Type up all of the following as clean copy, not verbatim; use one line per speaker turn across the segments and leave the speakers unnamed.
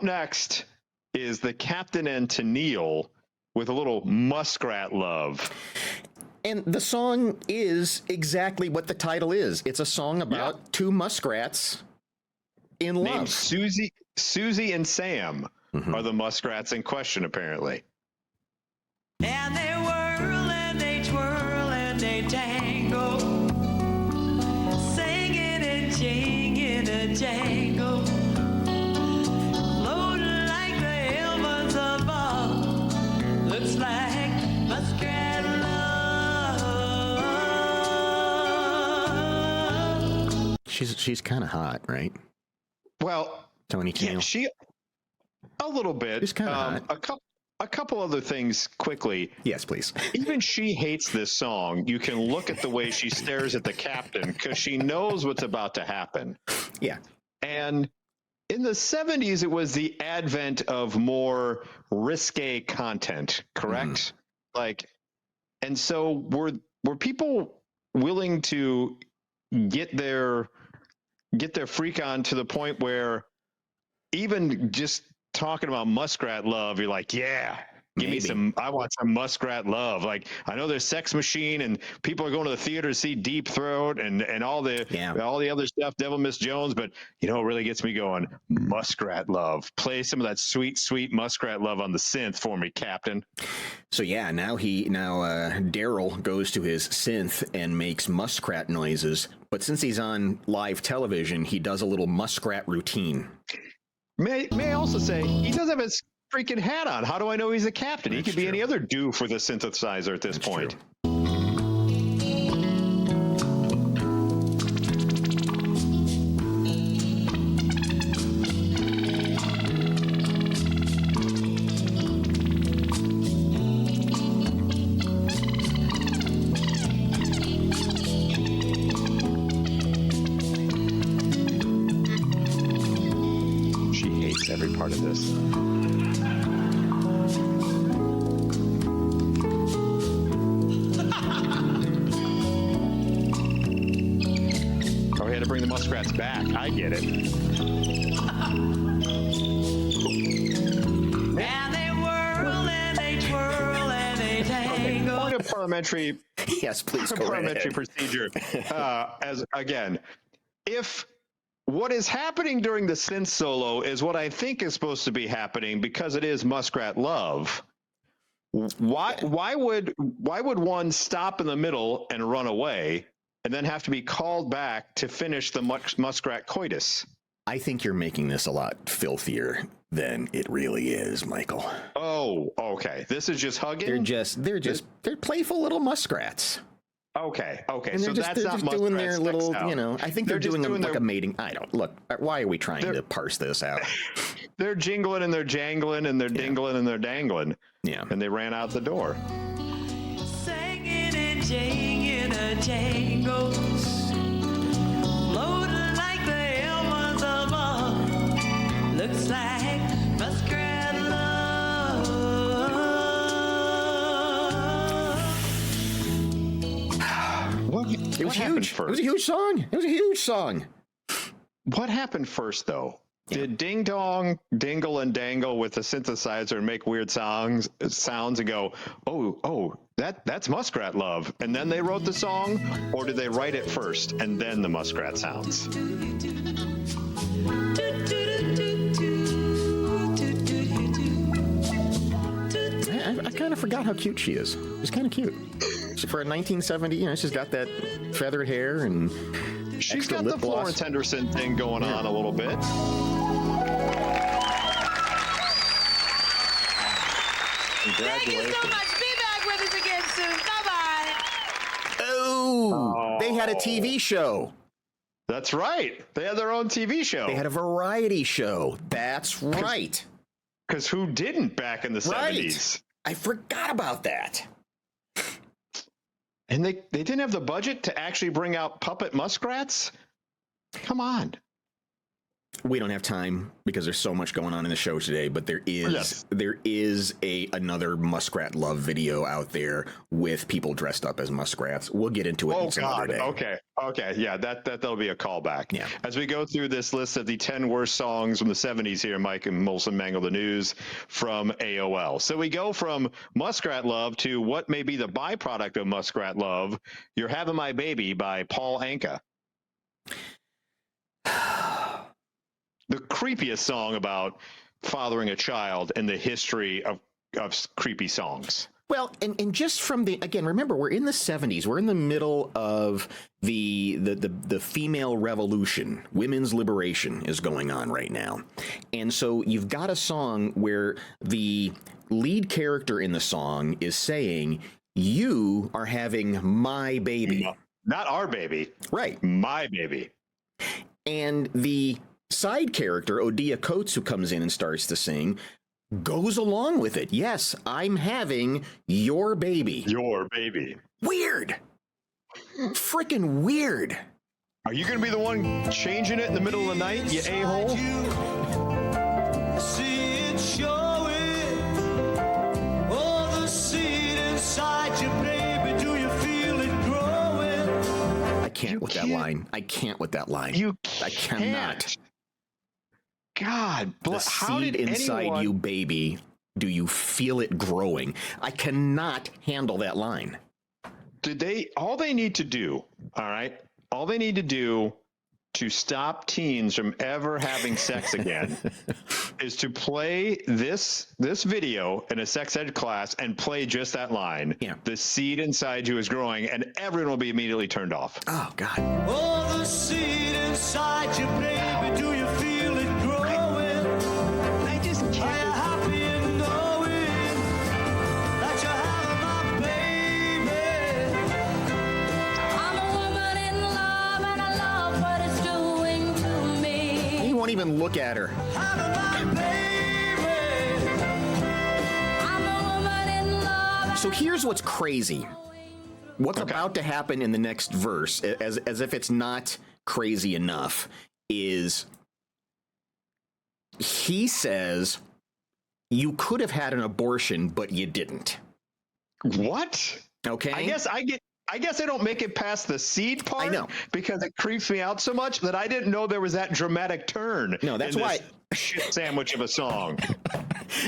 up next is the Captain and Tennille with a little Muskrat Love.
And the song is exactly what the title is. It's a song about two muskrats in love.
Named Susie and Sam are the muskrats in question, apparently.
And they whirl and they twirl and they tango, singing and jinging a jangle, floating like the heavens above. Looks like muskrat love.
She's kind of hot, right?
Well,
Tony Tennille.
yeah, she a little bit.
She's kind of hot.
A couple other things quickly.
Yes, please.
Even she hates this song. You can look at the way she stares at the captain because she knows what's about to happen.
Yeah.
And in the 70s, it was the advent of more risque content, correct? And so were people willing to get their freak on to the point where even just talking about Muskrat Love, you're like, yeah, give me some, I want some Muskrat Love. Like, I know there's Sex Machine and people are going to the theater to see Deep Throat and all the other stuff, Devil Miss Jones, but you know, it really gets me going. Muskrat Love. Play some of that sweet, sweet Muskrat Love on the synth for me, Captain.
So yeah, now Daryl goes to his synth and makes muskrat noises, but since he's on live television, he does a little muskrat routine.
May I also say, he does have his freaking hat on. How do I know he's a captain? He could be any other dude for the synthesizer at this point. Every part of this. Oh, we had to bring the muskrats back. I get it.
And they whirl and they twirl and they tango.
Point of parliamentary.
Yes, please.
Parliamentary procedure. As again, if what is happening during the synth solo is what I think is supposed to be happening because it is Muskrat Love. Why would one stop in the middle and run away and then have to be called back to finish the muskrat coitus?
I think you're making this a lot filthier than it really is, Michael.
Oh, okay. This is just hugging?
They're playful little muskrats.
Okay.
And
So
they're just doing their little, I think they're doing like a mating. I don't look. Why are we trying to parse this out?
They're jingling and they're jangling and they're dingling and they're dangling.
Yeah.
And they ran out the door.
Singing and jinging a jangle, floating like the heavens above. Looks like muskrat love.
It was huge. It was a huge song.
What happened first, though? Did Ding Dong dingle and dangle with the synthesizer and make weird sounds and go, oh, that's Muskrat Love, and then they wrote the song, or did they write it first and then the Muskrat sounds?
I kind of forgot how cute she is. She's kind of cute. For a 1970, she's got that feathered hair and
she's got the Florence Henderson thing going on a little bit.
Thank you so much. Be back with us again soon. Bye-bye.
Oh, they had a TV show.
That's right. They had their own TV show.
They had a variety show. That's right.
Because who didn't back in the 70s?
I forgot about that.
And they didn't have the budget to actually bring out puppet muskrats? Come on.
We don't have time because there's so much going on in the show today, but there is another Muskrat Love video out there with people dressed up as muskrats. We'll get into it some other day.
Okay. Yeah, that'll be a callback.
Yeah.
As we go through this list of the 10 worst songs from the 70s here, Mike and Molson Mangle the News from AOL. So we go from Muskrat Love to what may be the byproduct of Muskrat Love, You're Having My Baby by Paul Anka. The creepiest song about fathering a child in the history of creepy songs.
Well, and just from again, remember, we're in the 70s. We're in the middle of the female revolution. Women's liberation is going on right now. And so you've got a song where the lead character in the song is saying, you are having my baby.
No, not our baby.
Right.
My baby.
And the side character, Odia Coates, who comes in and starts to sing, goes along with it. Yes, I'm having your baby.
Your baby.
Weird. Freaking weird.
Are you going to be the one changing it in the middle of the night, you a-hole?
See it showing. Oh, the seed inside you, baby. Do you feel it growing?
I can't with that line. I can't with that line. I cannot.
God,
the seed inside you, baby, do you feel it growing? I cannot handle that line.
All they need to do to stop teens from ever having sex again is to play this video in a sex ed class and play just that line.
Yeah.
The seed inside you is growing, and everyone will be immediately turned off.
Oh, God.
Oh, the seed inside you, baby. Do you feel it growing?
I just
Are you
can't.
happy in knowing that you're having my baby?
I'm a woman in love and I love what it's doing to me.
He won't even look at her.
Having my baby.
I'm a woman in love.
So here's what's crazy. What's about to happen in the next verse, as if it's not crazy enough, is he says, you could have had an abortion, but you didn't.
What?
Okay.
I guess I don't make it past the seed part.
I know.
Because it creeps me out so much that I didn't know there was that dramatic turn.
No, that's
in
why.
this shit sandwich of a song.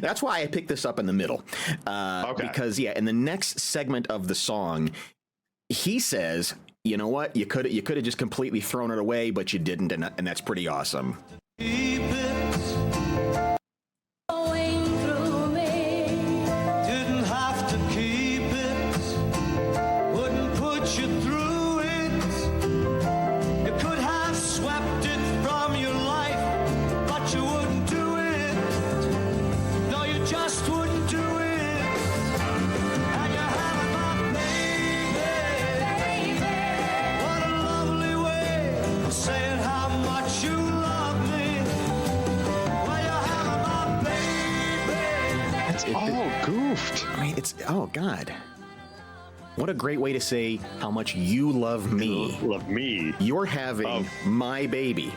That's why I picked this up in the middle. Because in the next segment of the song, he says, you know what? You could have just completely thrown it away, but you didn't, and that's pretty awesome.
Keep it.
Going through me.
Didn't have to keep it. Wouldn't put you through it. You could have swept it from your life, but you wouldn't do it. No, you just wouldn't do it. And you're having my baby. What a lovely way of saying how much you love me. Well, you're having my baby.
It's all goofed.
I mean, oh God, what a great way to say how much you love me.
Love me.
You're having my baby.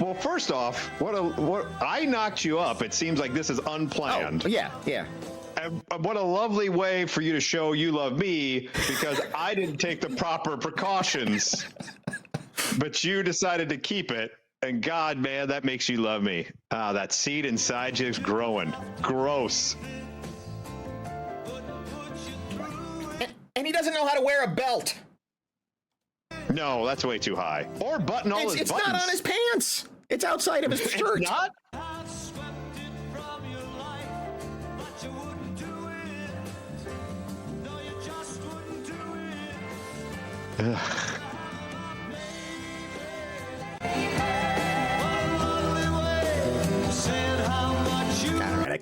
Well, first off, what I knocked you up. It seems like this is unplanned.
Oh, yeah.
And what a lovely way for you to show you love me, because I didn't take the proper precautions, but you decided to keep it. And God, man, that makes you love me. That seed inside you is growing. Gross.
And he doesn't know how to wear a belt.
No, that's way too high. Or button all his
It's
buttons.
not on his pants. It's outside of his shirt.
It's not?
I've swept it from your life, but you wouldn't do it. No, you just wouldn't do it. What a lovely way of saying how much you
All right, I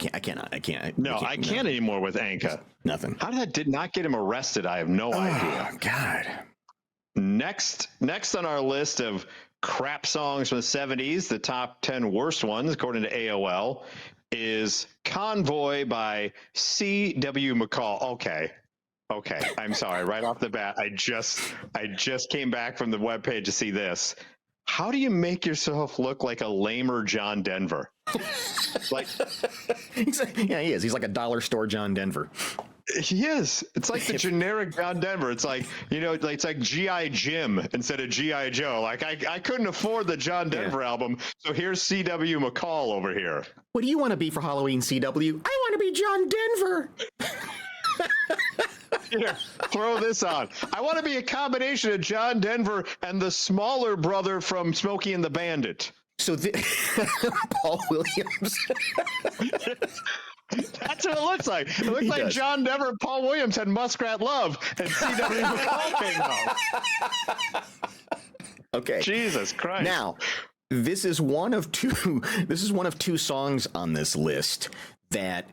can't.
No, I can't anymore with Anka.
Nothing.
How did not get him arrested? I have no idea.
Oh, God.
Next on our list of crap songs from the 70s, the top 10 worst ones, according to AOL, is Convoy by CW McCall. Okay. I'm sorry. Right off the bat, I just came back from the webpage to see this. how do you make yourself look like a lamer John Denver? Like,
yeah, he is. He's like a dollar store John Denver.
he is. It's like the generic John Denver. It's like, like it's like G.I. Jim instead of G.I. Joe. Like I couldn't afford the John Denver album, so here's CW McCall over here.
What do you want to be for Halloween, CW? I want to be John Denver.
Here, throw this on. I want to be a combination of John Denver and the smaller brother from Smokey and the Bandit.
So Paul Williams.
That's what it looks like. It looks like
does.
John Denver and Paul Williams had Muskrat Love, and CW McCall came out.
Okay.
Jesus Christ.
Now, this is one of two. This is one of two songs on this list that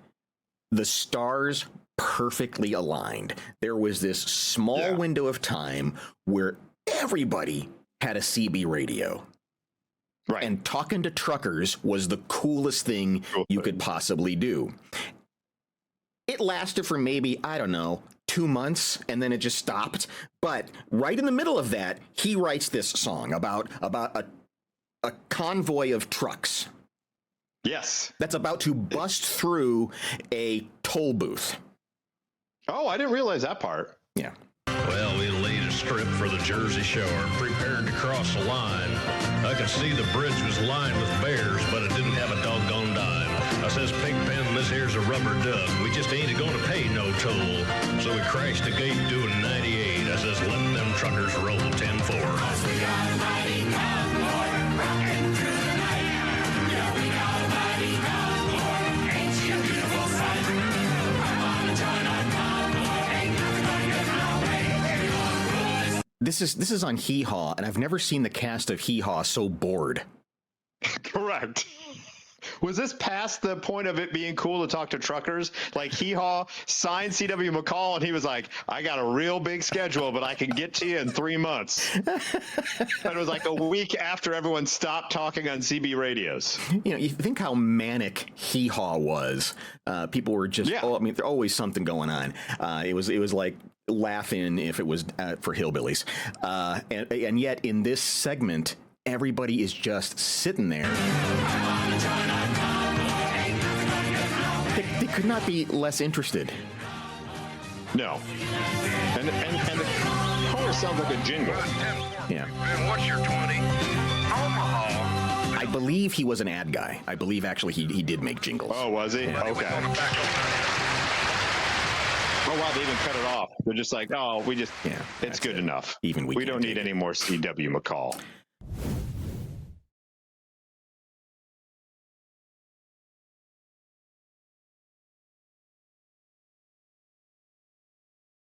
the stars perfectly aligned. There was this small window of time where everybody had a CB radio.
Right.
And talking to truckers was the coolest thing you could possibly do. It lasted for maybe, I don't know, 2 months, and then it just stopped. But right in the middle of that, he writes this song about a convoy of trucks.
Yes.
That's about to bust through a toll booth.
Oh, I didn't realize that part.
Yeah.
Well, we laid a strip for the Jersey Shore and prepared to cross the line. I could see the bridge was lined with bears, but it didn't have a doggone dime. I says, Pigpen, this here's a rubber duck. We just ain't going to pay no toll. So we crashed the gate doing 98. I says, let them truckers roll 10-4. We got a mighty convoy rocking through the night. Yeah, we got a mighty convoy. Ain't she a beautiful sight? I'm on the join our convoy. Ain't nothing gonna get in our way.
This is on Hee Haw, and I've never seen the cast of Hee Haw so bored.
Correct. Was this past the point of it being cool to talk to truckers? Like Hee Haw signed CW McCall, and he was like, I got a real big schedule, but I can get to you in 3 months. And it was like a week after everyone stopped talking on CB radios.
You think how manic Hee Haw was. People were just, there's always something going on. It was like laughing if it was for hillbillies. And yet in this segment, everybody is just sitting there. They could not be less interested.
No. And the chorus sounds like a jingle.
Yeah.
And what's your 20? Omaha.
I believe he was an ad guy. I believe actually he did make jingles.
Oh, was he?
Yeah.
Okay. Oh, wow, they even cut it off. They're just like, oh, it's good enough.
Even we
don't
can't
need
take
any more CW McCall.